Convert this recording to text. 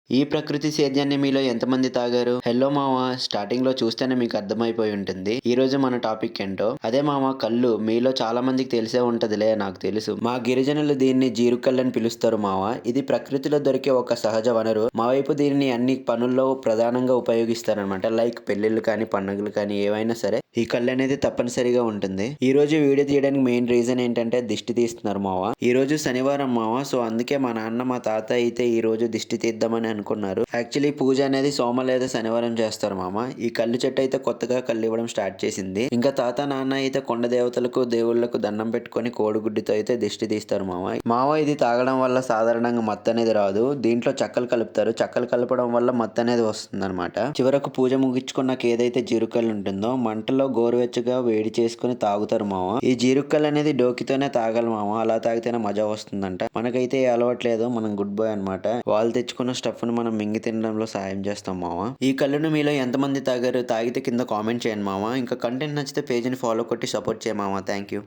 ఈ ప్రకృతి సేద్యాన్ని మీలో ఎంతమంది తాగారు? హలో మామ, స్టార్టింగ్ లో చూస్తేనే మీకు అర్థమైపోయి ఉంటుంది ఈ రోజు మన టాపిక్ ఏంటో. అదే మామ, కళ్ళు మీలో చాలా మందికి తెలిసే ఉంటదిలే, నాకు తెలుసు. మా గిరిజనులు దీన్ని జీరుకల్లు అని పిలుస్తారు మామ. ఇది ప్రకృతిలో దొరికే ఒక సహజ వనరు. మా వైపు దీనిని అన్ని పనుల్లో ప్రధానంగా ఉపయోగిస్తారనమాట. లైక్ పెళ్లిళ్ళు కానీ, పండుగలు కానీ, ఏవైనా సరే ఈ కళ్ళు అనేది తప్పనిసరిగా ఉంటుంది. ఈ రోజు వీడియో తీయడానికి మెయిన్ రీజన్ ఏంటంటే దిష్టి తీస్తున్నారు మావ. ఈ రోజు శనివారం మావ, సో అందుకే మా నాన్న మా తాత అయితే ఈ రోజు దిష్టి తీద్దామని అనుకున్నారు. యాక్చువల్లీ పూజ అనేది సోమ లేదా శనివారం చేస్తారు మామ. ఈ కళ్ళు చెట్టు అయితే కొత్తగా కళ్ళు ఇవ్వడం స్టార్ట్ చేసింది. ఇంకా తాత నాన్న అయితే కొండ దేవతలకు దేవుళ్లకు దండం పెట్టుకొని కోడిగుడ్డుతో అయితే దిష్టి తీస్తారు మామ. మావ, ఇది తాగడం వల్ల సాధారణంగా మత్తు అనేది రాదు. దీంట్లో చక్కలు కలుపుతారు. చక్కలు కలపడం వల్ల మత్తు అనేది వస్తుంది అనమాట. చివరకు పూజ ముగించుకున్నాక ఏదైతే జీరుకల్లు ఉంటుందో మంటలో గోరువెచ్చగా వేడి చేసుకుని తాగుతారు మామ. ఈ జీరుకల్లు అనేది డోకితోనే తాగాలి మామ, అలా తాగితేనే మజా వస్తుందంట. మనకైతే అలవాట్లేదు, మనం గుడ్ బాయ్ అనమాట. వాళ్ళు తెచ్చుకున్న స్టఫ్ ను మనం మింగి తినడంలో సాయం చేస్తాం మామ. ఈ కళ్ళును మీలో ఎంతమంది తాగారు? తాగితే కింద కామెంట్ చేయండి మామ. ఇంకా కంటెంట్ నచ్చితే పేజీని ఫాలో కొట్టి సపోర్ట్ చేయ మామ. Thank you.